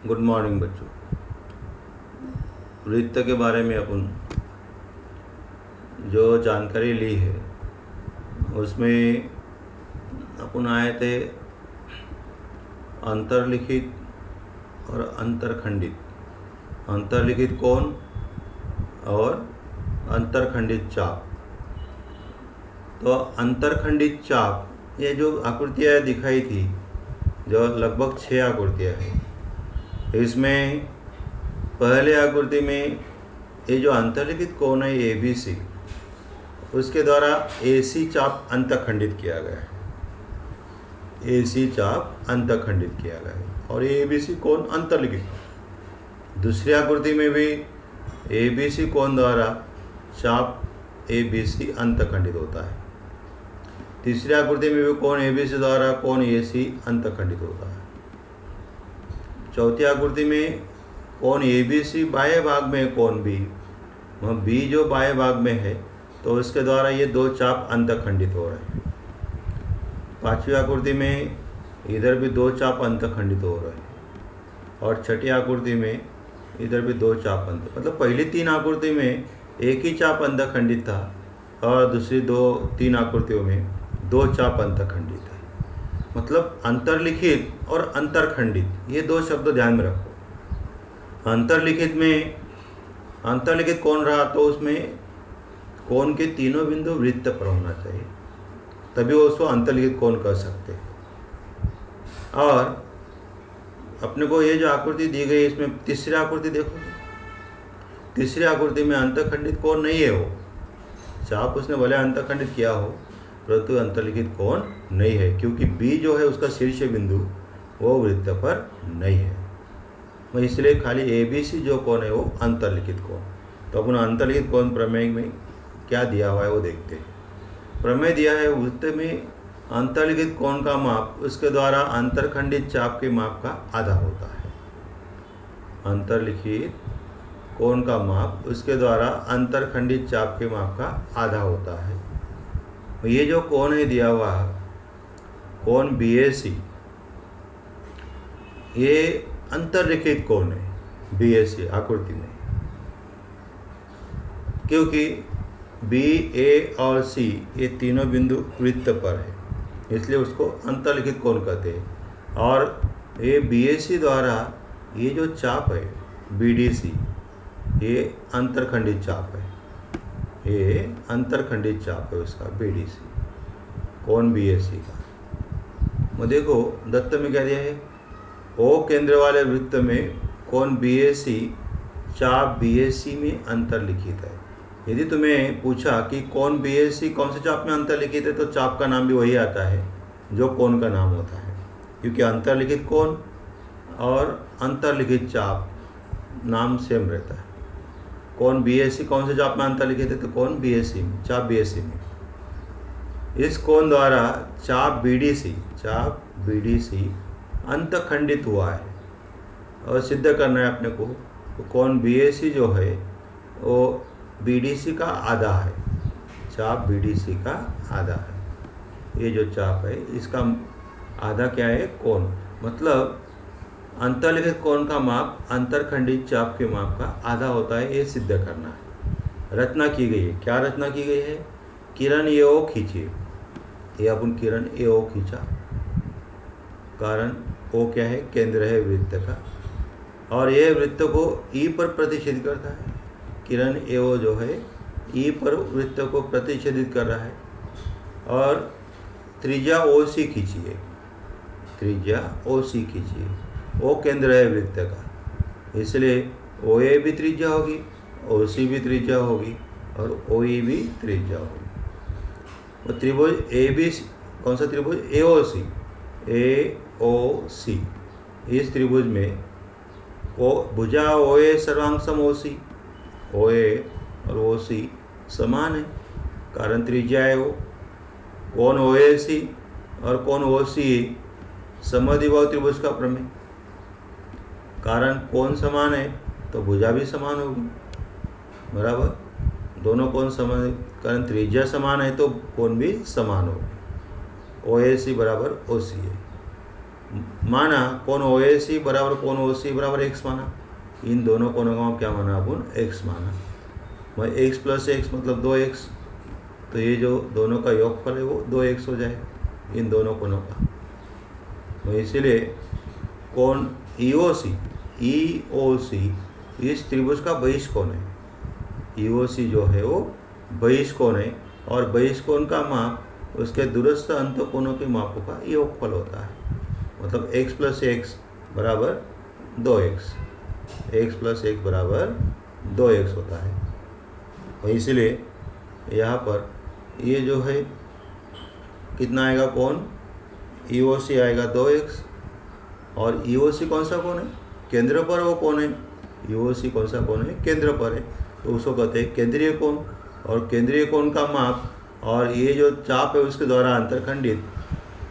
Good morning बच्चों। वृत्त के बारे में अपन जो जानकारी ली है उसमें अपन आए थे अंतर्लिखित और अंतर्खंडित। अंतर्लिखित कोण और अंतर्खंडित चाप। तो अंतर्खंडित चाप ये जो आकृतियाँ दिखाई थी, जो लगभग 6 आकृतियाँ हैं, इसमें पहले आकृति में ये जो अंतर्लिखित कोण है ABC, उसके द्वारा AC चाप अंतखंडित किया गया है। AC चाप अंतखंडित किया गया है और ABC कोण अंतर्लिखित। दूसरी आकृति में भी ABC कोण द्वारा चाप ABC अंतखंडित होता है। तीसरी आकृति में भी कोण ABC द्वारा कोण AC अंतखंडित होता है। चौथी आकृति में कोण ABC बाह्य भाग में कोण B, वह B जो बाह्य भाग में है तो उसके द्वारा ये दो चाप अंतखंडित हो रहे हैं। पांचवी आकृति में इधर भी दो चाप अंतखंडित हो रहे हैं और छठी आकृति में इधर भी दो चाप मतलब पहली 3 आकृति में एक ही चाप अंतखंडित था और दूसरी 2-3 आकृतियों में दो चाप अंतखंडित है। मतलब अंतर्लिखित और अंतर्खंडित ये दो शब्द ध्यान में रखो। अंतर्लिखित कोण रहा तो उसमें कोण के तीनों बिंदु वृत्त पर होना चाहिए, तभी वो उसको अंतर्लिखित कोण कह सकते हैं। और अपने को ये जो आकृति दी गई इसमें तीसरी आकृति देखो, तीसरी आकृति में अंतर्खंडित कोण नहीं है। वो चाप उसने भले अंतर्खंडित किया हो परंतु अंतर्लिखित कोण नहीं है, क्योंकि B जो है उसका शीर्ष बिंदु वो वृत्त पर नहीं है। इसलिए खाली ABC जो कोण है वो अंतर्लिखित कोण। तो अपन अंतर्लिखित कोण प्रमेय में क्या दिया हुआ है वो देखते हैं। प्रमेय दिया है वृत्त में अंतर्लिखित कोण का माप उसके द्वारा अंतर्खंडित चाप के माप का आधा होता है। अंतर्लिखित कोण का माप उसके द्वारा अंतर्खंडित चाप के माप का आधा होता है। ये जो कोण है दिया हुआ कोण BAC, ये अंतर्लिखित कोण है BAC आकृति में, क्योंकि B, A और C ये तीनों बिंदु वृत्त पर है, इसलिए उसको अंतर्लिखित कोण कहते हैं। और ये BAC द्वारा ये जो चाप है BDC ये अंतर्खंडित चाप है। ये अंतर्खंडित चाप है उसका BDC कोण BAC का। देखो दत्त में क्या दिया है, O केंद्र वाले वृत्त में कोण BAC चाप BAC में अंतर्लिखित है। यदि तुम्हें पूछा कि कोण BAC कौन से चाप में अंतर्लिखित है, तो चाप का नाम भी वही आता है जो कोण का नाम होता है, क्योंकि अंतर्लिखित कोण और अंतर्लिखित चाप नाम सेम रहता है। कोण BAC कौन से चाप में अंतर्लिखित है, तो कोण BAC में, चाप BAC में। इस कोण द्वारा चाप BDC अंतखंडित हुआ है और सिद्ध करना है अपने को। तो कोण BAC जो है वो BDC का आधा है, चाप BDC का आधा है। ये जो चाप है इसका आधा क्या है, कोण। मतलब अंतर्लिखित कोण का माप अंतर्खंडित चाप के माप का आधा होता है, ये सिद्ध करना है। रचना की गई है। क्या रचना की गई है, किरण AO खींचिए। ये अपन किरण AO खींचा, कारण O क्या है, केंद्र है वृत्त का, और ये वृत्त को E पर प्रतिच्छेद करता है। किरण AO जो है E पर वृत्त को प्रतिच्छेदित कर रहा है। और त्रिज्या OC खींचिए, त्रिज्या OC खींचिए। O केंद्र है वृत्त का, इसलिए OA भी त्रिज्या होगी, OC भी त्रिज्या होगी और OE भी त्रिज्या होगी। वो त्रिभुज AB कौन सा त्रिभुज, AOC। इस त्रिभुज में भुजा OA सर्वांग सम OC, OA और OC समान है, कारण त्रिज्या है वो। कोण OAC और कोण OC समद्विबाहु त्रिभुज का प्रमेय, कारण कोण समान है तो भुजा भी समान होगी, बराबर। दोनों कोण समान, कारण त्रिज्या समान है तो कोण भी समान होगी। OAC बराबर OC है। माना कोण OAC बराबर कोण OC बराबर x माना, इन दोनों कोणों का माप क्या माना अपन x माना। मैं x प्लस एक्स मतलब 2x, तो ये जो दोनों का योगफल है वो 2x हो जाए इन दोनों कोणों का। तो इसीलिए कोण EOC इस त्रिभुज का बहिष्कोण है। EOC जो है वो बहिष्कोण है और बहिष्कोण का माप उसके दूरस्थ अंत कोणों के मापों का योगफल होता है। मतलब x प्लस एक्स बराबर 2x, x प्लस एक्स बराबर 2x होता है। और इसलिए यहाँ पर ये जो है कितना आएगा कोण EOC आएगा 2x, और EOC कौन सा कोण है, केंद्र पर वो कोण है। EOC कौन सा कोण है, केंद्र पर है, तो उसको कहते हैं केंद्रीय कोण। और केंद्रीय कोण का माप और ये जो चाप है उसके द्वारा अंतरखंडित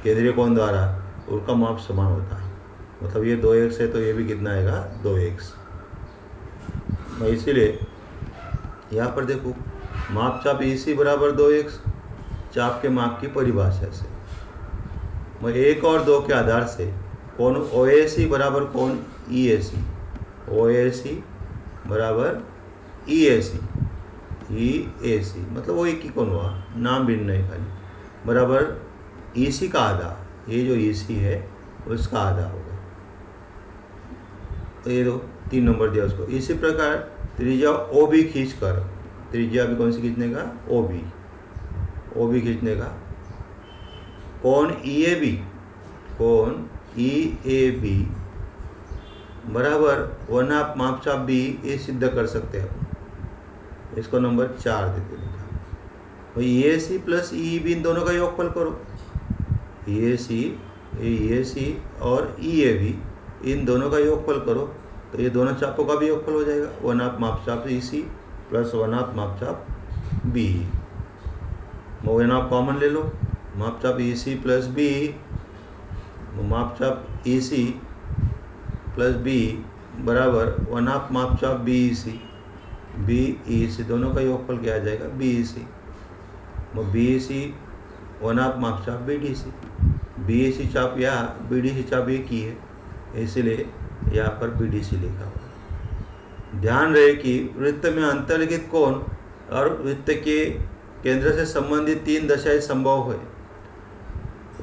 केंद्रीय कोण द्वारा उनका माप समान होता है। मतलब ये 2x है तो ये भी कितना आएगा 2x। इसीलिए यहाँ पर देखो माप चाप EC बराबर 2x चाप के माप की परिभाषा से। मैं 1 और 2 के आधार से कोण OAC बराबर कोण EAC, OAC बराबर EAC मतलब वो एक ही कोण हुआ, नाम भिन्न है खाली, बराबर EC का आधा, ये जो EC है उसका आधा होगा। तो ये दो 3 नंबर दिया उसको। इसी प्रकार त्रिज्या OB खींच कर, त्रिज्या भी कौन सी खींचने का, OB खींचने का, कोण EAB बराबर 1/2 माप चाप B, ये सिद्ध कर सकते हैं। इसको नंबर 4 देते लिखा। तो EAC प्लस EEB इन दोनों का योगफल करो, EAC और EAB इन दोनों का योगफल करो, तो ये दोनों चापों का भी योगफल हो जाएगा। 1/2 माप चाप EC प्लस 1/2 माप चाप B। 1/2 कॉमन ले लो, माप चाप EC प्लस B, माप चाप EC प्लस B बराबर 1/2 माप चाप BEC दोनों का योगफल क्या आ जाएगा BEC। BEC 1/2 माप चाप BEC चाप या BDC चाप एक ही है, इसलिए यहाँ पर BDC लिखा हुआ। ध्यान रहे कि वृत्त में अंतर्लिखित कोण और वृत्त के केंद्र से संबंधित 3 दशाएं संभव है।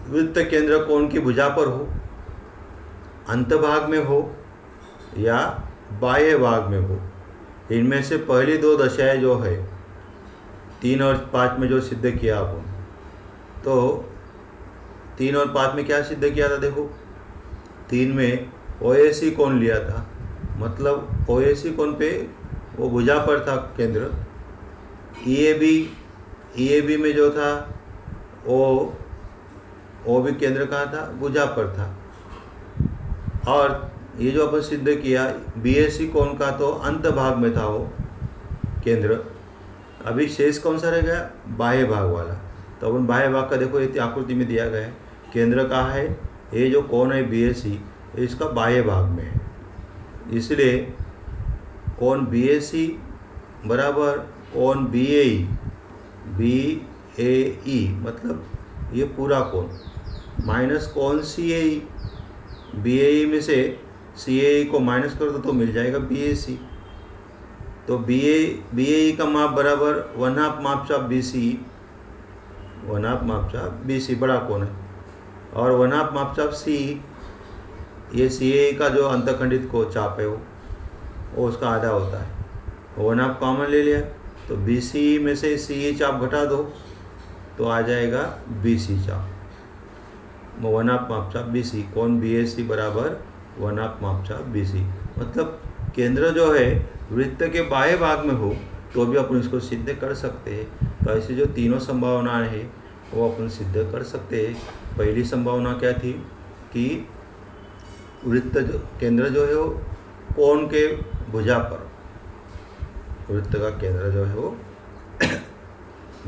वृत्त केंद्र कोण की भुजा पर हो, अंतभाग में हो या बाह्य भाग में हो। इनमें से पहली 2 दशाएं जो है 3 और 5 में जो सिद्ध किया अपन, तो 3 और 5 में क्या सिद्ध किया था, देखो 3 में OAC कोण लिया था, मतलब OAC कोण पे वो भुजा पर था केंद्र। EAB में जो था वो भी केंद्र कहाँ था, भुजा पर था। और ये जो अपन सिद्ध किया BAC कोण का तो अंत भाग में था वो केंद्र। अभी शेष कौन सा रह गया, बाह्य भाग वाला। तो अपन बाह्य भाग का देखो ये आकृति में दिया गया है, केंद्र कहाँ है, ये जो कोण है BAC इसका बाह्य भाग में है। इसलिए कोण BAC बराबर कोण BAE मतलब ये पूरा कोण माइनस कोण CAE, BAE में से CAE को माइनस कर दो तो मिल जाएगा BAC। तो BAE का माप बराबर 1/2 माप चाप BC, 1/2 माप चाप BC बड़ा कोण है, और 1/2 माप चाप CE, ये CAE का जो अंतखंडित को चाप है वो उसका आधा होता है। 1/2 कॉमन ले लिया तो BC में से CE चाप घटा दो तो आ जाएगा BC चाप। 1/2 माप चाप BC, कोण BAC बराबर 1/2 माप चाप BC। मतलब केंद्र जो है वृत्त के बाह्य भाग में हो तो भी अपन इसको सिद्ध कर सकते हैं। तो ऐसे जो तीनों संभावनाएं हैं वो अपन सिद्ध कर सकते हैं। पहली संभावना क्या थी कि वृत्त जो केंद्र जो है वो कोण के भुजा पर, वृत्त का केंद्र जो है वो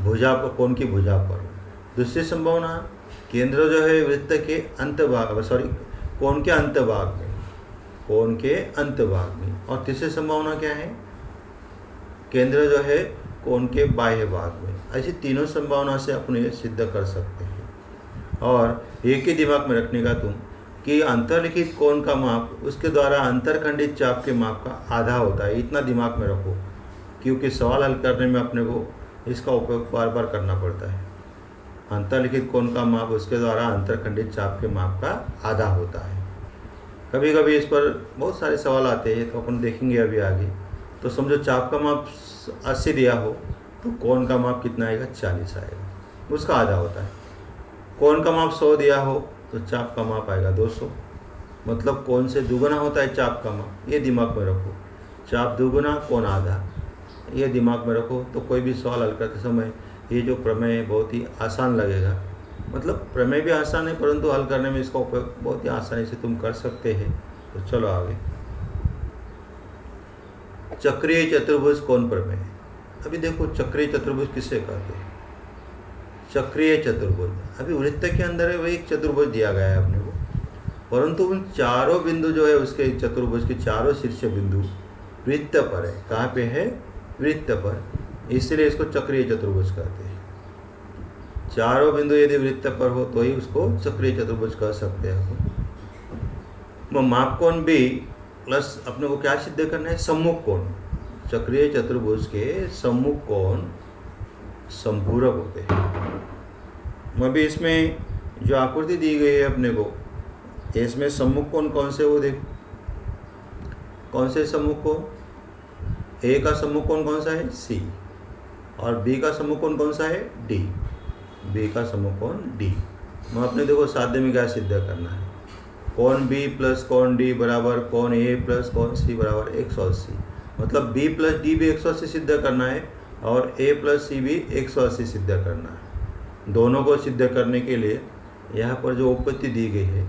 भुजा पर, कोण की भुजा पर। दूसरी संभावना केंद्र जो है वृत्त के अंतभाग, कोण के अंतभाग में, कोण के अंतभाग में। और तीसरी संभावना क्या है, केंद्र जो है कोण के बाह्य भाग में। ऐसी तीनों संभावना से अपन ये सिद्ध कर सकते हैं। और एक ही दिमाग में रखने का तुम कि अंतर्लिखित कोण का माप उसके द्वारा अंतरखंडित चाप के माप का आधा होता है। इतना दिमाग में रखो, क्योंकि सवाल हल करने में अपने को इसका उपयोग बार बार करना पड़ता है। अंतर्लिखित कोण का माप उसके द्वारा अंतरखंडित चाप के माप का आधा होता है। कभी कभी इस पर बहुत सारे सवाल आते हैं, तो अपन देखेंगे अभी आगे। तो समझो चाप का माप 80 दिया हो तो कोण का माप कितना आएगा, 40 आएगा, उसका आधा होता है। कोण का माप 100 दिया हो तो चाप का माप आएगा 200, मतलब कोण से दुगुना होता है चाप का माप। ये दिमाग में रखो, चाप दुगुना कोण आधा, ये दिमाग में रखो। तो कोई भी सवाल हल करते समय ये जो प्रमेय है बहुत ही आसान लगेगा, मतलब प्रमेय भी आसान है परंतु हल करने में इसका उपयोग बहुत ही आसानी से तुम कर सकते हैं। तो चलो आगे, चक्रीय चतुर्भुज कोण प्रमेय। अभी देखो चक्रीय चतुर्भुज किसे कहते हैं। चक्रीय चतुर्भुज, अभी वृत्त के अंदर है, वही एक चतुर्भुज दिया गया है अपने को, परंतु उन चारों बिंदु जो है उसके चतुर्भुज के चारों शीर्ष बिंदु वृत्त पर है। कहाँ पे है, वृत्त पर, इसलिए इसको चक्रीय चतुर्भुज कहते हैं। चारों बिंदु यदि वृत्त पर हो तो ही उसको चक्रीय चतुर्भुज कह सकते हैं। माप कोण भी प्लस अपने को क्या सिद्ध करना है, सम्मुख कोण। चक्रीय चतुर्भुज के सम्मुख कोण संपूरक होते हैं। अभी इसमें जो आकृति दी गई है अपने को, इसमें सम्मुख कोण कौन से, वो देखो कौन से सम्मुख कोण। ए का सम्मुख कोण कौन सा है, सी, और बी का सम्मुख कोण कौन सा है, डी। बी का सम्मुख कोण डी। अपने देखो साध्य में क्या सिद्ध करना है, कोण बी प्लस कोण डी बराबर कोण ए प्लस कोण सी बराबर 180, मतलब बी प्लस डी भी 180 सिद्ध करना है और ए प्लस सी भी 180 सिद्ध करना है। दोनों को सिद्ध करने के लिए यहाँ पर जो उपपत्ति दी गई है,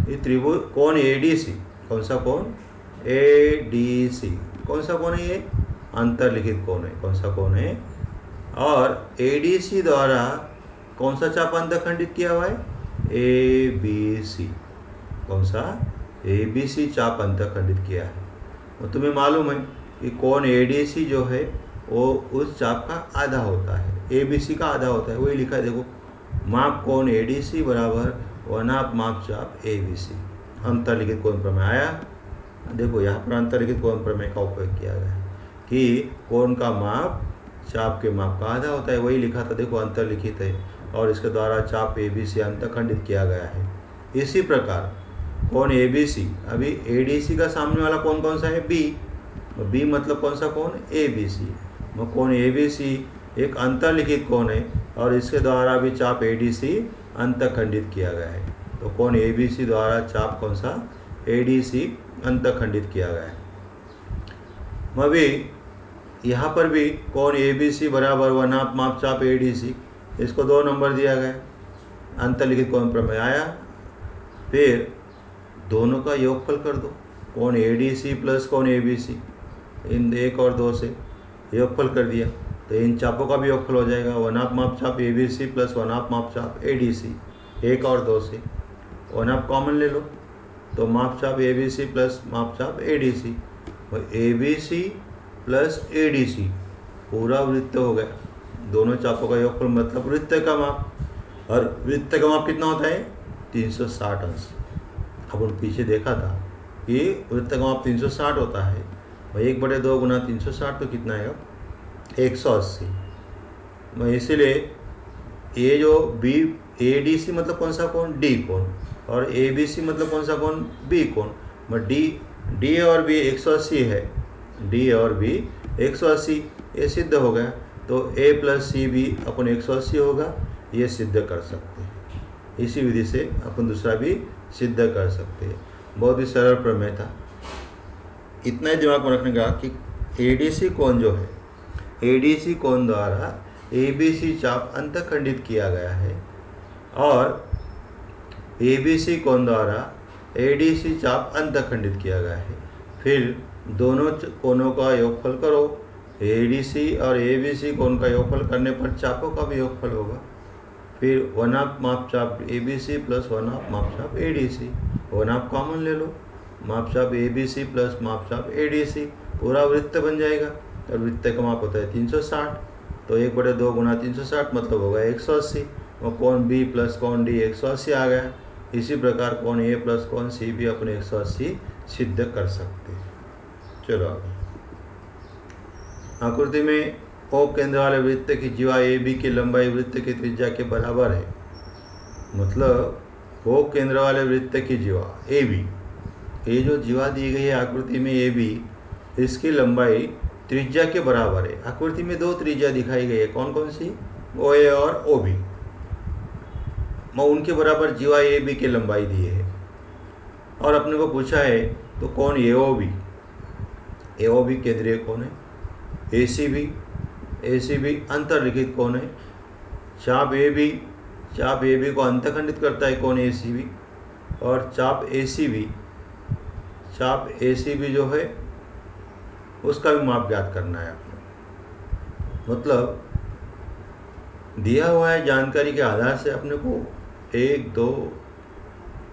ये त्रिभुज कोण एडीसी, कौन सा कोण, एडीसी, कौन सा कोण है, ये अंतर्लिखित कोण है। कौन सा कोण है, और एडीसी द्वारा कौन सा चाप अंतखंडित किया हुआ है, एबीसी। कौन सा, एबीसी चाप अंतखंडित किया है। और तुम्हें मालूम है कि कोण एडीसी जो है वो उस चाप का आधा होता है, एबीसी का आधा होता है। वही लिखा है देखो, माप कोण एडीसी बराबर वनाप माप चाप एबीसी। अंतर्लिखित कोण प्रमेय आया। देखो यहाँ पर अंतर्लिखित कोण प्रमेय का उपयोग किया गया है कि कोण का माप चाप के माप का आधा होता है। वही लिखा था देखो, अंतर्लिखित है और इसके द्वारा चाप एबीसी अंतखंडित किया गया है। इसी प्रकार कोण एबीसी, अभी एडीसी का सामने वाला कोण कौन सा है, बी। बी मतलब कौन सा कोण, एबीसी। कोण एबीसी एक अंतर्लिखित कोण है और इसके द्वारा भी चाप एडीसी अंतखंडित किया गया है। तो कोण एबीसी द्वारा चाप कौन सा, एडीसी अंतखंडित किया गया है। अभी यहाँ पर भी कोण एबीसी बराबर वनाप माप चाप एडीसी, इसको 2 नंबर दिया गया। अंतर्लिखित कोण प्रमेय आया, फिर दोनों का योगफल कर दो, कोण एडीसी प्लस कोण एबीसी, इन 1 और 2 से योगफल कर दिया तो इन चापों का भी योगफल हो जाएगा। वनाप माप चाप एबीसी प्लस वनाप माप चाप एडीसी, 1 और 2 से वनाप कॉमन ले लो तो माप चाप एबीसी प्लस माप चाप एडीसी, और एबीसी प्लस एडीसी पूरा वृत्त हो गया। दोनों चापों का योगफल मतलब वृत्त का माप, और वृत्त का माप कितना होता है, 360 अंश। अपन पीछे देखा था कि वृत्त का माप 360 होता है, और 1/2 गुना 360 तो कितना आएगा, 180। इसीलिए ये जो बी एडीसी मतलब कौन सा कोण, डी कोण, और एबीसी मतलब कौन सा कोण, बी कोण। डी और बी 180 है, डी और बी 180, ये सिद्ध हो गया। तो ए प्लस सी भी अपन 180 होगा, ये सिद्ध कर सकते हैं। इसी विधि से अपन दूसरा भी सिद्ध कर सकते हैं। बहुत ही सरल प्रमेय था। इतना ही दिमाग में रखने का कि एडीसी कोण जो है, एडीसी कोण द्वारा एबीसी चाप अंतखंडित किया गया है, और एबीसी कोण द्वारा एडीसी चाप अंतखंडित किया गया है। फिर दोनों कोणों का योगफल करो, एडीसी और एबीसी कोण का योगफल करने पर चापों का भी योगफल होगा। फिर वनाप माप चाप एबीसी प्लस वनाप माप चाप एडीसी, वनाप कॉमन ले लो, माप चाप एबीसी प्लस माप चाप एडीसी, पूरा वृत्त बन जाएगा। और वृत्त का माप होता है 360, तो 1/2 गुना 360 मतलब होगा 180, और कोण बी प्लस कोण डी 180 आ गया। इसी प्रकार कोण ए प्लस कोण सी भी अपने 180 सिद्ध कर सकते हैं। चलो आगे। आकृति में ओ केंद्र वाले वृत्त की जीवा ए बी की लंबाई वृत्त की त्रिज्या के बराबर है। मतलब ओ केंद्र वाले वृत्त की जीवा ए बी, ये जो जीवा दी गई है आकृति में ए बी, इसकी लंबाई त्रिज्या के बराबर है। आकृति में दो त्रिज्या दिखाई गई है, कौन कौन सी? ओ ए और ओ बी। उनके बराबर जीवा ए बी की लंबाई दी है और अपने को पूछा है तो कौन ए ओ बी केंद्रीय कोण है, ए सी बी अंतर्लिखित कोण है, चाप ए बी को अंतखंडित करता है कौन ए सी बी, और चाप ए सी बी जो है उसका भी माप ज्ञात करना है आपने। मतलब दिया हुआ है जानकारी के आधार से अपने को 1, 2,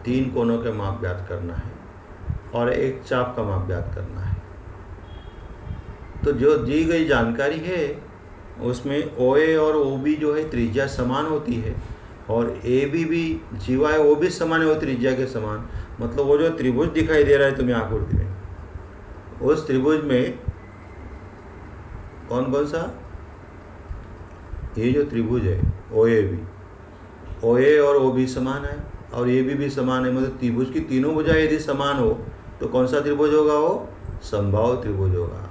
3 कोणों के माप ज्ञात करना है और एक चाप का माप ज्ञात करना है। तो जो दी गई जानकारी है उसमें ओ ए और ओ बी जो है त्रिज्या समान होती है और ए बी भी जीवा है वो भी समान है, वो त्रिज्या के समान। मतलब वो जो त्रिभुज दिखाई दे रहा है तुम्हें आकृति में, उस त्रिभुज में कौन कौन सा? ये जो त्रिभुज है ओ ए और ओ बी समान है और ए भी समान है। मतलब त्रिभुज की तीनों भुजाएं यदि समान हो तो कौन सा त्रिभुज होगा? वो समबाहु त्रिभुज होगा।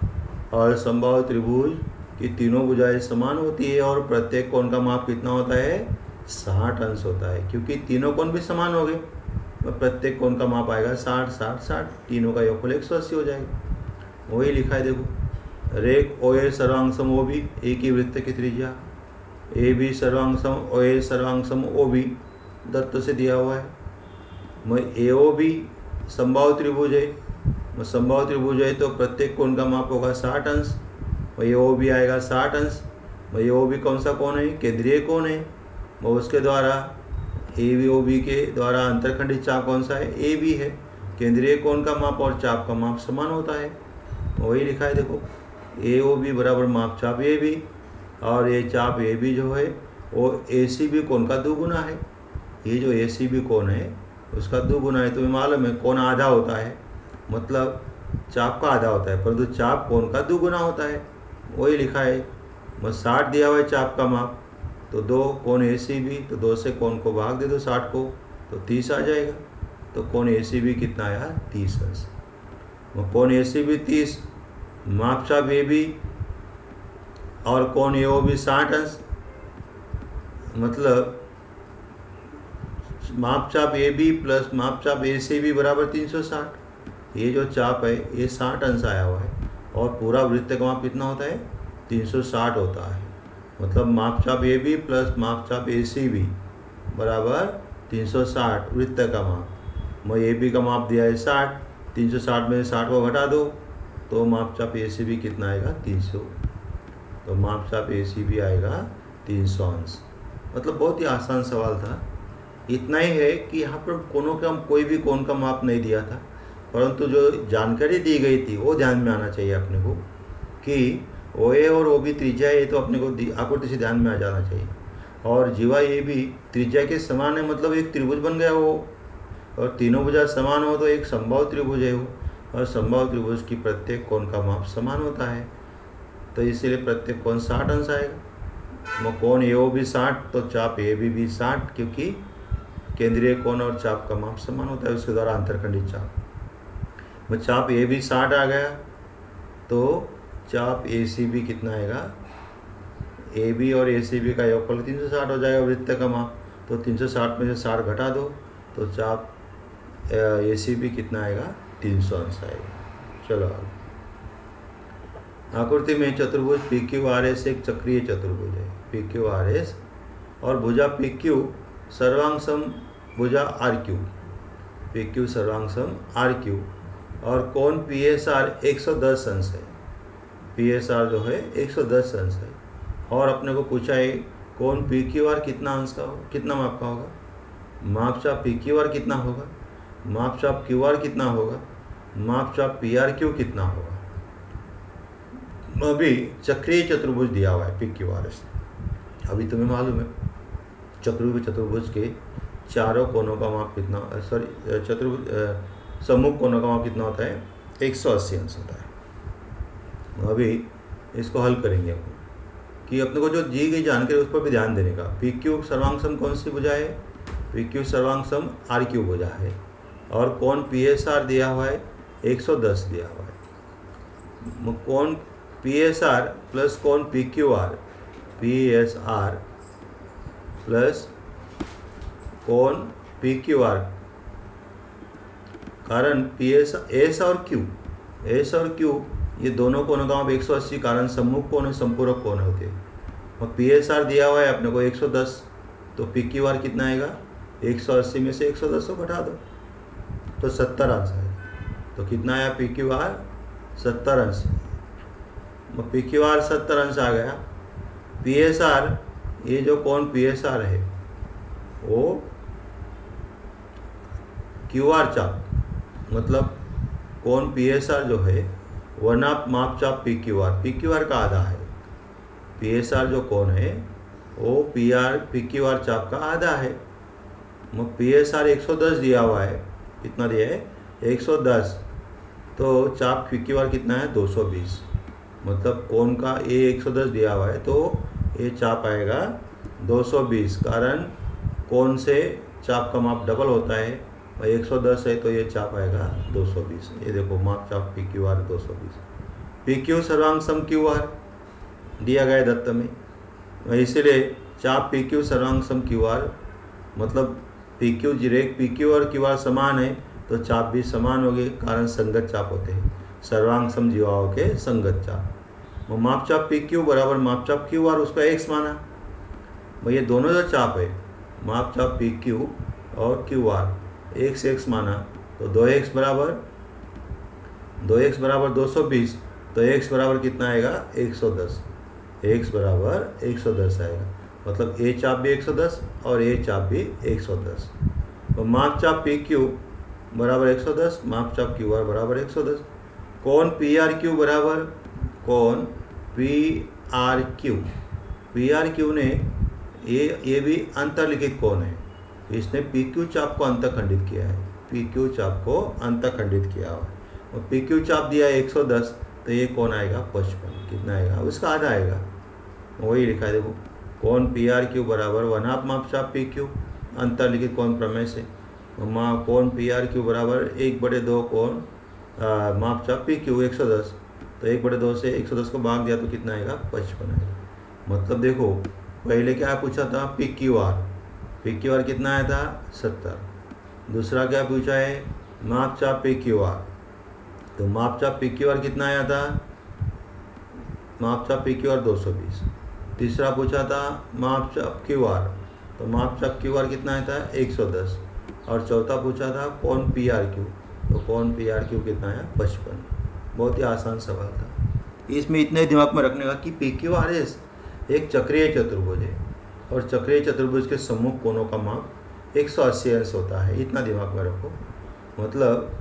और समबाहु त्रिभुज की तीनों भुजाएं समान होती है और प्रत्येक कोण का माप कितना होता है? 60 अंश होता है, क्योंकि तीनों कोण भी समान हो गए। प्रत्येक कोण का माप आएगा 60, 60, 60, तीनों का योगफल 180 हो जाएगा। वही लिखा है देखो, रेख ओ ए सर्वांग सम ओ बी, एक ही वृत्त की त्रिज्या, ए बी सर्वांग सम ओ ए सर्वांग सम ओ बी दत्त से दिया हुआ है। ए ओ बी समबाहु त्रिभुज है, समबाहु त्रिभुज है तो प्रत्येक कोण का माप होगा 60 अंश, ए ओ बी आएगा 60 अंश। ए ओ बी कौन सा कोण है? केंद्रीय कोण है। उसके द्वारा ए बी ओ बी के द्वारा अंतरखंडित चाप कौन सा है? ए बी है। केंद्रीय कोण का माप और चाप का माप समान होता है, वही लिखा है देखो, ए ओ बी बराबर माप चाप ए बी, और ये चाप ए बी जो है वो ए सी बी कोण का दुगुना है। ये जो ए सी बी कोण है उसका दुगुना है। तुम्हें मालूम है कोण आधा होता है, मतलब चाप का आधा होता है, परंतु चाप कोण का दुगुना होता है, वही लिखा है। 60 दिया हुआ है चाप का माप, तो 2 कोण ए सी बी, तो 2 से कोण को भाग दे दो 60 को, तो 30 आ जाएगा। तो कोण ए सी बी कितना आया? 30 अंश। कोण ए सी बी 30, माप चाप ए बी और कोण ए ओ बी 60 अंश, मतलब माप चाप ए बी प्लस माप चाप ए सी बी बराबर 360। ये जो चाप है ये 60 अंश आया हुआ है और पूरा वृत्त का माप कितना होता है? 360 होता है। मतलब माप चाप ए बी प्लस माप चाप ए सी बी बराबर 360 वृत्त का माप। ए बी का माप दिया है 60, 360 में 60 को घटा दो तो माप चाप ए सी बी कितना आएगा? 300। तो माप चाप ए सी बी आएगा 300 अंश। मतलब बहुत ही आसान सवाल था। इतना ही है कि यहाँ पर कोणों का कोई भी कोण का माप नहीं दिया था, परंतु जो जानकारी दी गई थी वो ध्यान में आना चाहिए अपने को कि ओ ए और ओ बी त्रिज्या है, तो अपने को आकृति से ध्यान में आ जाना चाहिए। और जीवा ए बी त्रिज्या के समान है, मतलब एक त्रिभुज बन गया वो, और तीनों भुजा समान हो तो एक समबाहु त्रिभुज है वो, और समबाहु त्रिभुज की प्रत्येक कोण का माप समान होता है, तो इसीलिए प्रत्येक कोण 60 अंश आएगा। कोण ए ओ बी 60 तो चाप ए बी भी 60, क्योंकि केंद्रीय कोण और चाप का माप समान होता है, उसके द्वारा अंतरखंडित चाप। चाप ए बी 60 आ गया तो चाप ए सी बी कितना आएगा? ए बी और ए सी बी का योगफल 360 हो जाएगा वृत्त का माप, तो 360 में से 60 घटा दो तो चाप ए सी बी कितना आएगा? 300 अंश आएगा। चलो आगे। आकृति में चतुर्भुज पी क्यू आर एस एक चक्रीय चतुर्भुज है, पी क्यू आर एस, और भुजा पी क्यू सर्वांग सम भुजा आर क्यू, पी क्यू सर्वांग सम आर क्यू, और कोण पी एस आर 110 अंश है। पी एस आर जो है 110 अंश है, और अपने को पूछा है कोण पी क्यू आर कितना अंश का होगा, कितना माप का होगा? माप चाप पी क्यू आर कितना होगा, माप चाप क्यू आर कितना होगा, माप चाप पी आर क्यू कितना होगा। अभी चक्रीय चतुर्भुज दिया हुआ है पी क्यू आर एस। अभी तुम्हें मालूम है चक्रीय चतुर्भुज के चारों कोनों का माप कितना, सॉरी चतुर्भुज सम्मुख कोनों का माप कितना होता है, 180 अंश होता है। अभी इसको हल करेंगे अपन कि अपने को जो दी गई जानकारी उस पर भी ध्यान देने का। पी क्यू सर्वांग सम कौन सी भुजा है, पी क्यू सर्वांग सम आर क्यू भुजा है, और कौन पी एस आर दिया हुआ है 110 दिया हुआ है। कौन पी एस आर प्लस कौन P Q R, P S R plus कौन पी क्यू आर, कारण पी एस और क्यू ये दोनों कोनों का माप 180, कारण सम्मुख कोण है, संपूरक कोण होते हैं। और पी एस आर दिया हुआ है अपने को 110, तो पी क्यू आर कितना आएगा, 180 में से 110 को घटा दो तो 70 अंश आएगा। तो कितना आया पी क्यू आर, 70 अंश। पी क्यू आर 70 अंश आ गया। पी एस आर, ये जो कौन पी एस आर है वो क्यू आर चाप, मतलब कौन पी एस आर जो है वर्णाप माप चाप पी क्यू आर का आधा है। पी एस आर जो कौन है वो पी क्यू आर चाप का आधा है। पी एस आर 110 दिया हुआ है, कितना दिया है 110, तो चाप पी क्यू आर कितना है 220, मतलब कौन का ये 110 दिया हुआ है तो ये चाप आएगा 220, कारण कौन से चाप का माप डबल होता है, 110 है तो ये चाप आएगा 220। ये देखो माप चाप P Q R 220। P Q सर्वांग सम क्यू आर दिया गया दत्त में, इसीलिए चाप पी क्यू सर्वांग सम क्यू आर, मतलब पी क्यू और क्यू आर समान है तो चाप भी समान हो गए, कारण संगत चाप होते हैं, सर्वांग सम जीवाओं के संगत चाप। वो माप चाप पी क्यू बराबर माप चाप क्यू आर, उसका एक्स माना। ये दोनों जो चाप है माप चाप पी क्यू और क्यू आर, x माना, तो 2x बराबर 220, तो x बराबर कितना आएगा 110, x बराबर 110 आएगा, मतलब a चाप भी 110 और a चाप भी 110। तो माप चाप पी क्यू बराबर 110, माप चाप क्यू आर बराबर 110। कौन पी आर क्यू बराबर कौन पी आर क्यू ने ये भी अंतर्लिखित कौन है, इसने पी क्यू चाप को अंतखंडित किया है, पी क्यू चाप को अंतखंडित किया हुआ है। और पी क्यू चाप दिया है 110, तो ये कौन आएगा 55, कितना आएगा उसका आधा आएगा, वही लिखा है देखो। कौन पी आर क्यू बराबर वनाप माप चाप पी क्यू, अंतर्लिखित कौन प्रमेय से, कौन पी आर क्यू बराबर 1/2 कौन माप चाप पी क्यू 110, तो 1/2 से 110 को भाग दिया तो कितना आएगा 55 आएगा। मतलब देखो पहले क्या पूछा था पी क्यू आर कितना आया था 70, दूसरा क्या पूछा है माप चाप पी क्यू आर, तो माप चाप पी क्यू आर कितना आया था, माप चाप पी क्यू आर 220। तीसरा पूछा था माप चाप क्यू आर, तो माप चाप क्यू आर कितना आया था 110, और चौथा पूछा था कौन पी आर क्यू, तो कौन पी आर क्यू कितना आया 55। बहुत ही आसान सवाल था। इसमें इतने दिमाग में रखने का कि पी क्यू आर एस एक चक्रीय चतुर्भुज है, और चक्रीय चतुर्भुज के सम्मुख कोणों का माप 180 अंश होता है, इतना दिमाग में रखो। मतलब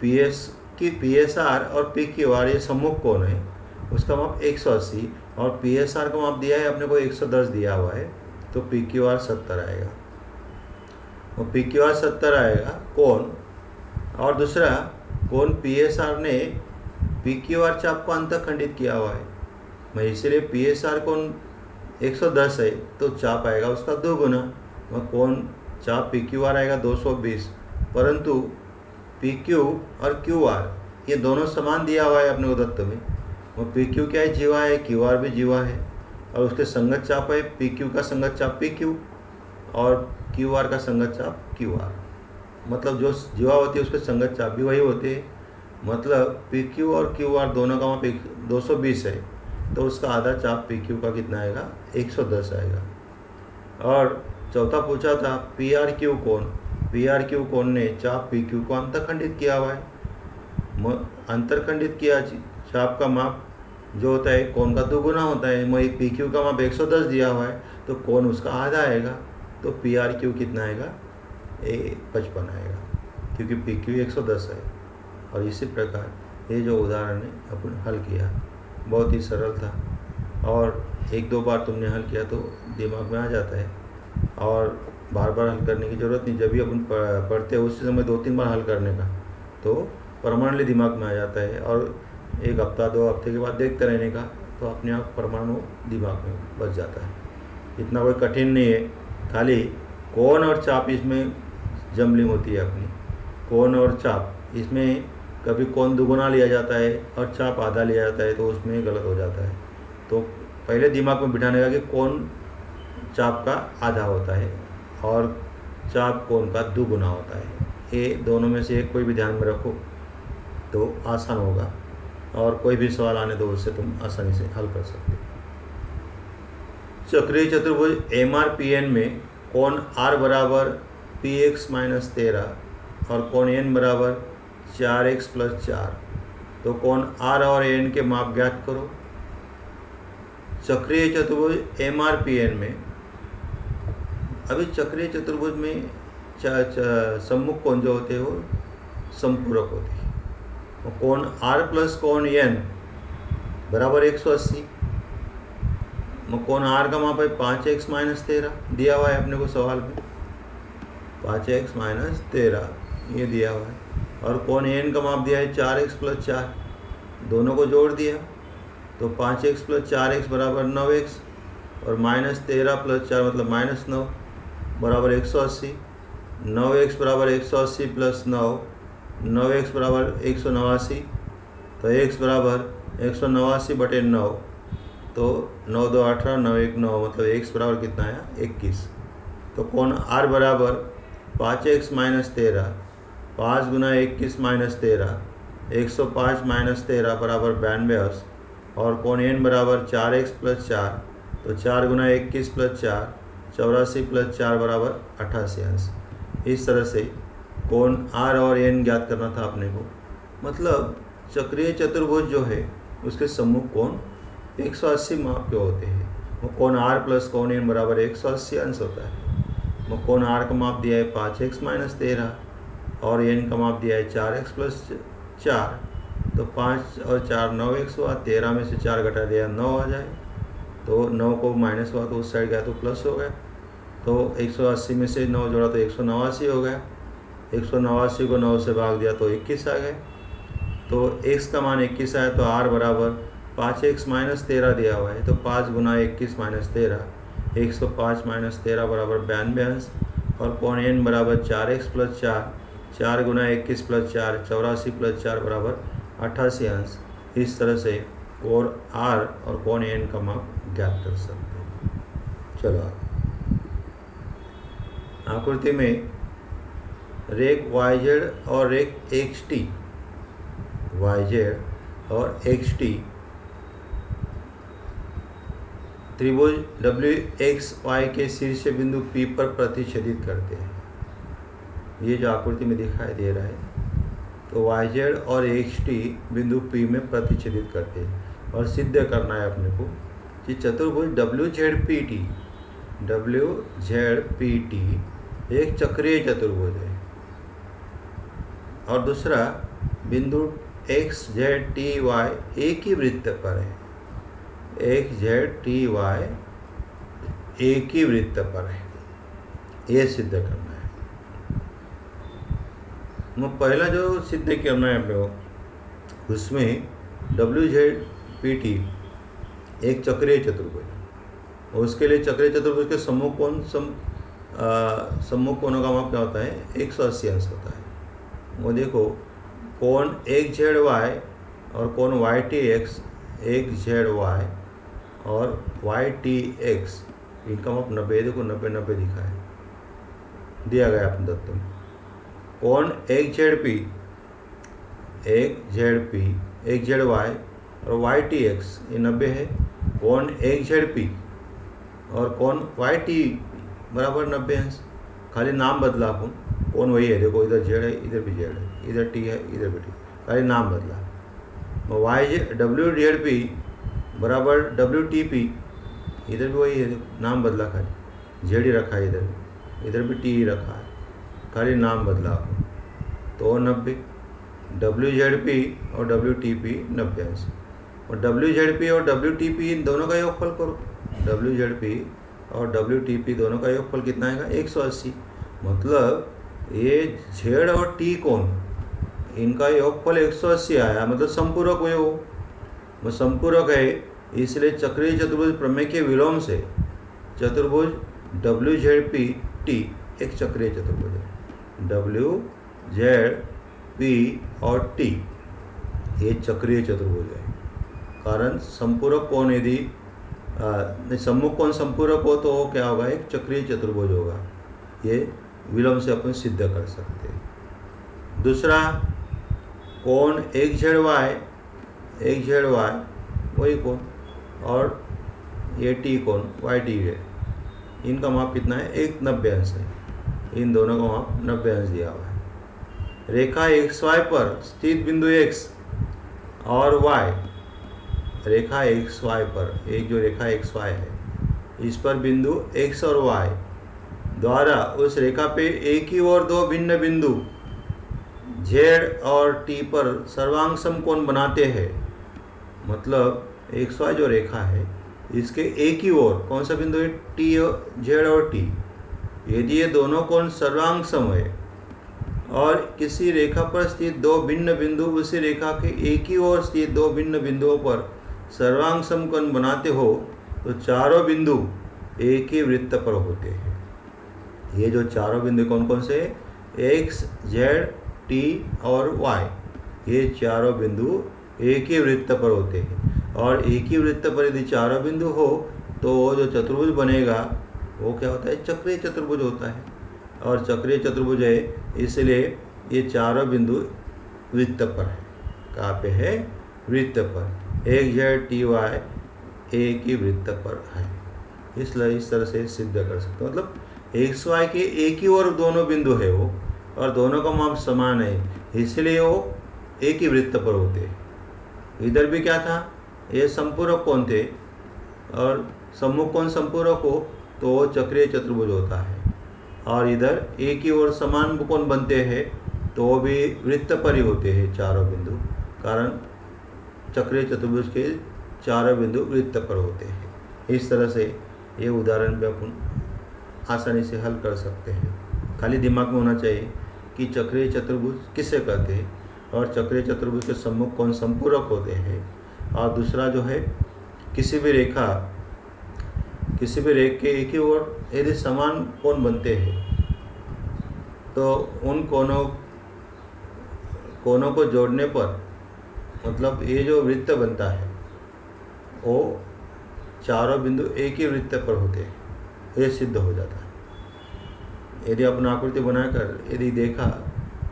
पी एस आर और पी क्यू आर ये सम्मुख कोण है, उसका माप 180, और पी एस आर का माप दिया है अपने को 110 दिया हुआ है, तो पी क्यू आर 70 आएगा, और पी क्यू आर 70 आएगा कौन, और दूसरा कौन पी एस आर ने पी क्यू आर चाप को अंतखंडित किया हुआ है, मैं इसलिए पी एस आर कौन 110 है तो चाप आएगा उसका 2 गुना, वह कौन चाप पी क्यू आर आएगा 220, परंतु पी क्यू और क्यू आर ये दोनों समान दिया हुआ है अपने को दत्त में। वो पी क्यू क्या है जीवा है, क्यू आर भी जीवा है, और उसके संगत चाप है पी क्यू का संगत चाप पी क्यू और क्यू आर का संगत चाप क्यू आर, मतलब जो जीवा होती है उसके संगत चाप भी वही होते हैं। मतलब पी क्यू और क्यू आर दोनों का माप 220 है, तो उसका आधा चाप पी क्यू का कितना आएगा 110 आएगा। और चौथा पूछा था पी आर क्यू कौन ने चाप पी क्यू को अंतखंडित किया हुआ है, अंतरखंडित किया चाप का माप जो होता है कोण का 2 गुना होता है, वही पी क्यू का माप 110 दिया हुआ है, तो कोण उसका आधा आएगा, तो पी आर क्यू कितना आएगा 55 आएगा, क्योंकि पी क्यू 110 है। और इसी प्रकार ये जो उदाहरण है अपन हल किया, बहुत ही सरल था, और 1-2 बार तुमने हल किया तो दिमाग में आ जाता है। और बार बार हल करने की ज़रूरत नहीं। जब भी अपन पढ़ते हैं उसी समय 2-3 बार हल करने का, तो परमानेंटली दिमाग में आ जाता है। और 1 हफ्ता 2 हफ्ते के बाद देखते रहने का, तो अपने आप परमाणु दिमाग में बच जाता है। इतना कोई कठिन नहीं है, खाली कोण और चाप इसमें जम्बलिंग होती है अपनी। कोण और चाप, इसमें कभी कोण दुगुना लिया जाता है और चाप आधा लिया जाता है, तो उसमें गलत हो जाता है। तो पहले दिमाग में बिठाने का कि कोण चाप का आधा होता है और चाप कोण का दुगुना होता है। ये दोनों में से एक कोई भी ध्यान में रखो तो आसान होगा, और कोई भी सवाल आने दो उससे तुम आसानी से हल कर सकते हो। चक्रीय चतुर्भुज MRPN में कोण R बराबर PX - 13 और कोण N बराबर 4x + 4। तो कोण R और N के माप ज्ञात करो। चक्रीय चतुर्भुज MRPN में, अभी चक्रीय चतुर्भुज में सम्मुख कोण जो होते हैं वो संपूरक होते हैं। कोण R + कोण N बराबर 180। कोण R का माप है 5x - 13, दिया हुआ है अपने को सवाल में, 5x - 13 ये दिया हुआ है। और कोण N का माप दिया है 4x + 4, दोनों को जोड़ दिया तो 5x + 4x बराबर 9x, और -13 + 4 मतलब -9 बराबर 180। 9x बराबर 180 + 9, 9x बराबर 189, तो x बराबर 189/9, तो 9 2 18, 9 1 9, मतलब x बराबर कितना आया 21। तो कोण R बराबर 5x - 13, 5 × 21 - 13, 105 - 13 बराबर 92 अंश। और कोण N बराबर 4x + 4, तो 4 × 21 + 4, 84 + 4 बराबर 88 अंश। इस तरह से कोण R और N ज्ञात करना था अपने को। मतलब चक्रीय चतुर्भुज जो है उसके सम्मुख कोण 180 माप के होते हैं। वो कोण R + कोण N बराबर 180 अंश होता है। वो कोण R का माप दिया है 5x - 13 और N का माप दिया है 4x + 4, तो 5 और 4 9x हुआ, 13 में से 4 घटा दिया 9 आ जाए, तो 9 को माइनस हुआ तो उस साइड गया तो प्लस हो गया। तो 180 में से 9 जोड़ा तो 189 हो गया, 189 को 9 से भाग दिया तो 21 आ गए। तो x का मान 21 आया, तो R बराबर 5x - 13 दिया हुआ है, तो 5 × 21 - 13, 105 - 13 बराबर 92 अंश। और कोण N बराबर 4x + 4, 4 × 21 + 4, 84 + 4 बराबर 88 अंश। इस तरह से कोण R और कोण N का माप ज्ञात कर सकते हैं। चलो आगे। आकृति में रेख YZ और रेख XT, YZ और XT त्रिभुज WXY के शीर्ष बिंदु P पर प्रतिच्छेदित करते हैं। ये जो आकृति में दिखाई दे रहा है, तो YZ और XT बिंदु P में प्रतिच्छेदित करते हैं। और सिद्ध करना है अपने को कि चतुर्भुज WZPT एक चक्रीय चतुर्भुज है, और दूसरा बिंदु XZTY एक ही वृत्त पर है। XZTY एक ही वृत्त पर है, ये सिद्ध करना है। पहला जो सिद्ध करना है अपने को, उसमें WZPT एक चक्रीय चतुर्भुज है, और उसके लिए चक्रीय चतुर्भुज के सम्मुख कोणों का माप क्या होता है 180 अंश होता है। वो देखो, कोण XZY और कोण YTX, XZY और YTX इनका माप 90, देखो 90 90 दिखा है, दिया गया अपने तत्व में। कोण XZP, XZY और YTX ये 90 है। कोण XZP और कोण YT बराबर 90 अंश। खाली नाम बदला अपन, कोण वही है, देखो इधर Z है, इधर भी Z है, इधर T है, इधर भी T, खाली नाम बदला। WZP बराबर WTP, इधर भी वही है, देखो नाम बदला, खाली Z ही रखा है, इधर भी T ही रखा है, खाली नाम बदला अपन। तो 90, WZP और WTP 90 अंश। और WZP और WTP इन दोनों का योगफल करो। WZP और WTP दोनों का योगफल कितना आएगा 180। मतलब ये Z और T कोण इनका योगफल 180 आया, मतलब संपूरक हुए वो संपूरक है। इसलिए चक्रीय चतुर्भुज प्रमेय के विलोम से चतुर्भुज WZPT एक चक्रीय चतुर्भुज है। WZP और T ये चक्रीय चतुर्भुज है। कारण संपूरक कोण यदि सम्मुख कोण संपूरक हो तो क्या होगा, एक चक्रीय चतुर्भुज होगा। ये विलोम से अपन सिद्ध कर सकते हैं। दूसरा कोण एक ZY वही कोण, और ये T कोण YT है। इनका माप कितना है, 190 अंश है। इन दोनों का माप 90 अंश दिया हुआ है। रेखा XY पर स्थित बिंदु X और Y, रेखा XY पर एक जो रेखा XY है इस पर बिंदु X और Y द्वारा उस रेखा पे एक ही और दो भिन्न बिंदु Z और T पर सर्वांग समकोण बनाते हैं। मतलब XY जो रेखा है इसके एक ही ओर कौन सा बिंदु है, Z और T। यदि ये दोनों कोण सर्वांग सम है और किसी रेखा पर स्थित दो भिन्न बिंदु उसी रेखा के एक ही ओर स्थित दो भिन्न बिंदुओं पर सर्वांग समकोण बनाते हो तो चारों बिंदु एक ही वृत्त पर होते हैं। ये जो चारों बिंदु कौन कौन से, X, Z, T और Y, ये चारों बिंदु एक ही वृत्त पर होते हैं। और एक ही वृत्त पर यदि चारों बिंदु हो तो वो जो चतुर्भुज बनेगा वो क्या होता है, चक्रीय चतुर्भुज होता है। और चक्रीय चतुर्भुज है इसलिए ये चारों बिंदु वृत्त पर है। कहाँ पे है, वृत्त पर। X, Z, T, Y एक ही वृत्त पर है। इसलिए इस तरह से सिद्ध कर सकते हो। मतलब XY के एक ही और दोनों बिंदु है वो, और दोनों का माप समान है, इसलिए वो एक ही वृत्त पर होते हैं। इधर भी क्या था, ये संपूरक कोण थे, और सम्मुख कोण संपूरक हो तो वो चक्रीय चतुर्भुज होता है। और इधर एक ही और समान कोण बनते हैं तो वो भी वृत्त पर ही होते हैं चारों बिंदु। कारण चक्रीय चतुर्भुज के चारों बिंदु वृत्त पर होते हैं। इस तरह से ये उदाहरण भी अपन आसानी से हल कर सकते हैं। खाली दिमाग में होना चाहिए कि चक्रीय चतुर्भुज किसे कहते हैं, और चक्रीय चतुर्भुज के सम्मुख कोण संपूरक होते हैं। और दूसरा जो है, किसी भी रेख के एक ही ओर यदि समान कोण बनते हैं तो उन कोणों को जोड़ने पर मतलब ये जो वृत्त बनता है वो चारों बिंदु एक ही वृत्त पर होते हैं, ये सिद्ध हो जाता है। यदि अपन आकृति बनाकर यदि देखा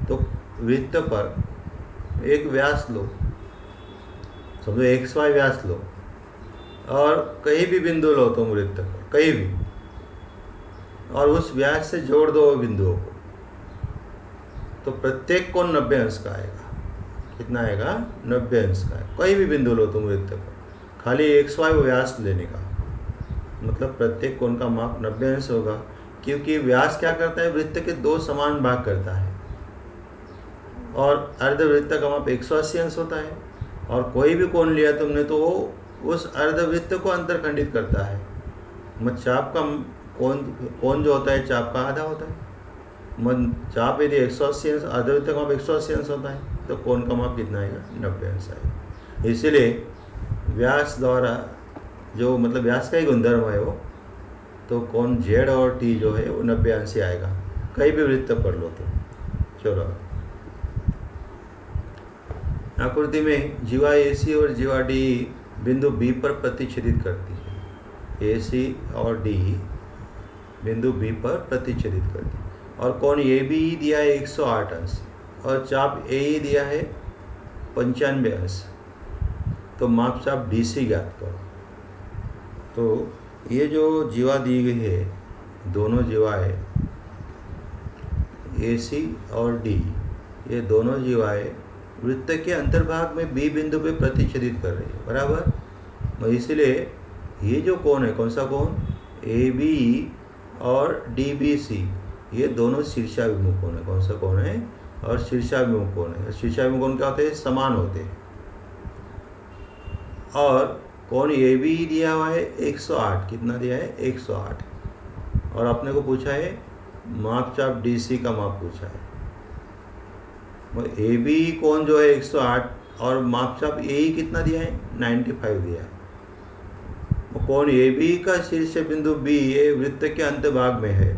तो वृत्त पर एक व्यास लो, समझो XY व्यास लो, और कहीं भी बिंदु लो तुम वृत्त पर, कहीं भी, और उस व्यास से जोड़ दो बिंदुओं को, तो प्रत्येक कोण 90 अंश का आएगा। कितना आएगा, 90 अंश का है। कोई भी बिंदु लो तुम वृत्त पर, खाली XY व्यास लेने का, मतलब प्रत्येक कोण का माप 90 अंश होगा। क्योंकि व्यास क्या करता है, वृत्त के दो समान भाग करता है, और अर्धवृत्त का माप 180 अंश होता है। और कोई भी कोण लिया तुमने तो वो उस अर्धवृत्त को अंतर्खंडित करता है। मत चाप का कोण जो होता है चाप का आधा होता है। चाप यदि 180 अंश, अर्धवृत्त का माप 180 अंश होता है, तो कोण का माप कितना आएगा, 90 अंश आएगा। इसीलिए व्यास द्वारा जो मतलब व्यास का ही गुणधर्म है वो, तो कोण Z और T जो है वो 90 अंश से आएगा, कहीं भी वृत्त पर लो तो। चलो आकृति में जीवा AC और जीवा D बिंदु B पर प्रतिच्छेदित करती है। AC और D बिंदु B पर प्रतिच्छेदित करती है। और कोण AB दिया है 108 अंश, और चाप AE दिया है 95 अंश। तो माप चाप DC ज्ञात करो। तो ये जो जीवा दी गई है, दोनों जीवाएँ AC और D, ये दोनों जीवाएँ वृत्त के अंतर्भाग में B बिंदु पे प्रतिच्छेदित कर रही है, बराबर। इसलिए ये जो कोण है, कौन सा कोण, AB और DBC, ये दोनों शीर्षाभिमुख कोण है। कौन सा कोण है, और शीर्षाभिमुख कोण है। शीर्षाभिमुख कोण क्या होते हैं, समान होते हैं। और कोण ए बी दिया हुआ है 108, कितना दिया है 108, और अपने को पूछा है मापचाप डी सी का माप पूछा है। ए बी कोण जो है 108 और मापचाप ए कितना दिया है 95 दिया है। कोण ए बी का शीर्ष बिंदु बी ये वृत्त के अंतभाग में है।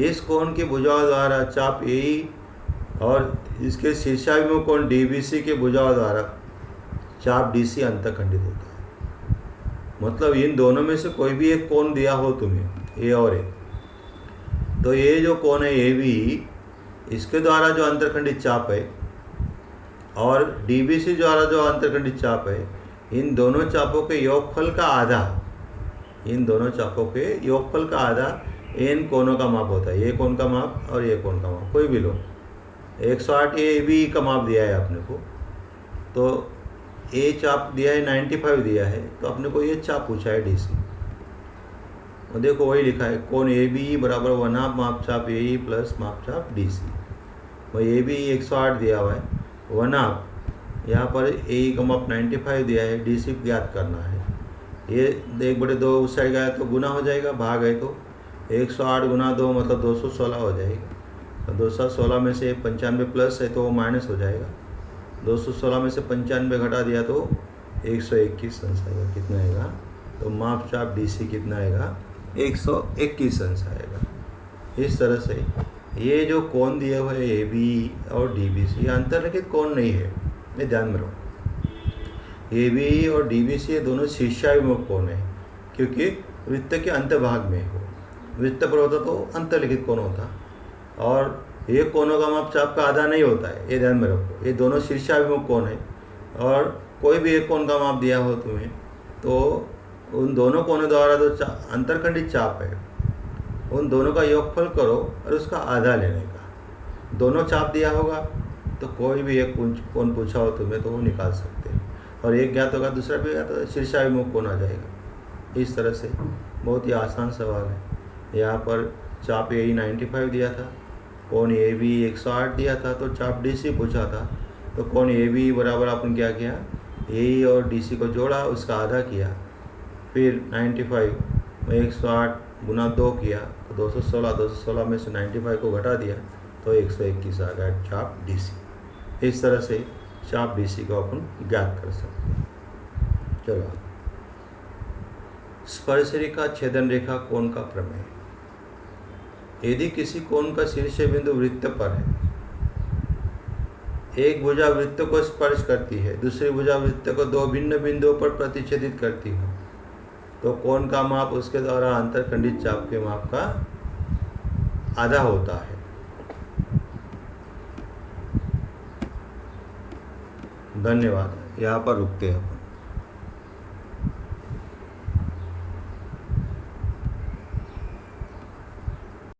इस कोण की भुजाओं द्वारा चाप ए और इसके शीर्षाभिमुख कोण डी बी सी के भुजाओं द्वारा चाप डी सी अंतखंडित होता है। मतलब इन दोनों में से कोई भी एक कोण दिया हो तुम्हें ए और ए, तो ये जो कोण है ए बी इसके द्वारा जो अंतरखंडित चाप है और डी बी सी द्वारा जो अंतरखंडित चाप है, इन दोनों चापों के योगफल का आधा, इन दोनों चापों के योगफल का आधा इन कोणों का माप होता है। ये कोण का माप और ये कोण का माप कोई भी लो। 108 ए बी का माप दिया है अपने को, तो ए चाप दिया है 95 दिया है, तो अपने को ये चाप पूछा है डी सी। और देखो वही लिखा है कोण ए बी बराबर 1/2 मापचाप ए ई प्लस मापचाप डी सी। वही ए बी 108 दिया हुआ है, 1/2 यहाँ पर ए का माप 95 दिया है, डी सी ज्ञात करना है। ये 1/2 उस साइड गया तो गुना हो जाएगा, भाग है तो 108 गुना 2 मतलब 216 हो जाएगा। तो 216 में से 95 प्लस है तो वो माइनस हो जाएगा। 216 में से 95 घटा दिया तो 121 अंश आएगा। कितना आएगा? तो मापचाप डी सी कितना आएगा? 121 अंश आएगा। इस तरह से ये जो कोण दिए हुए ए बी और डी बी सी अंतर्लिखित कोण नहीं है, ये ध्यान में रखो। ए बी और डी बी सी ये दोनों शीर्षाभिमुख कोण है, क्योंकि वृत्त के अंतभाग में हो। वृत्त पर होता तो अंतर्लिखित कोण होता, और ये कोणों का माप चाप का आधा नहीं होता है, ये ध्यान में रखो। ये दोनों शीर्षाभिमुख कोण है, और कोई भी एक कोण का माप दिया हो तुम्हें तो उन दोनों कोणों द्वारा जो अंतरखंडित चाप है उन दोनों का योगफल करो और उसका आधा लेने का। दोनों चाप दिया होगा तो कोई भी एक कोण पूछा हो तुम्हें तो वो निकाल सकते हैं, और एक ज्ञात होगा दूसरा भी ज्ञात तो शीर्षाभिमुख कोण आ जाएगा। इस तरह से बहुत ही आसान सवाल है। यहाँ पर चाप ए 95 दिया था, कोण ए बी 108 दिया था, तो चाप डी सी पूछा था। तो कोण ए बी बराबर अपन क्या किया, ए और डी सी को जोड़ा, उसका आधा किया, फिर 95 में 108 गुना 2 किया तो 216 में से 95 को घटा दिया तो 121 आ गया चाप डी सी। इस तरह से चाप डी सी को अपन ज्ञात कर सकते हैं। चलो, स्पर्श रेखा छेदन रेखा कोण का प्रमेय। यदि किसी कोण का शीर्ष बिंदु वृत्त पर है, एक भुजा वृत्त को स्पर्श करती है, दूसरी भुजा वृत्त को दो भिन्न बिंदुओं पर प्रतिच्छेदित करती है, तो कोण का माप उसके द्वारा अंतरखंडित चाप के माप का आधा होता है। धन्यवाद। यहाँ पर रुकते हैं।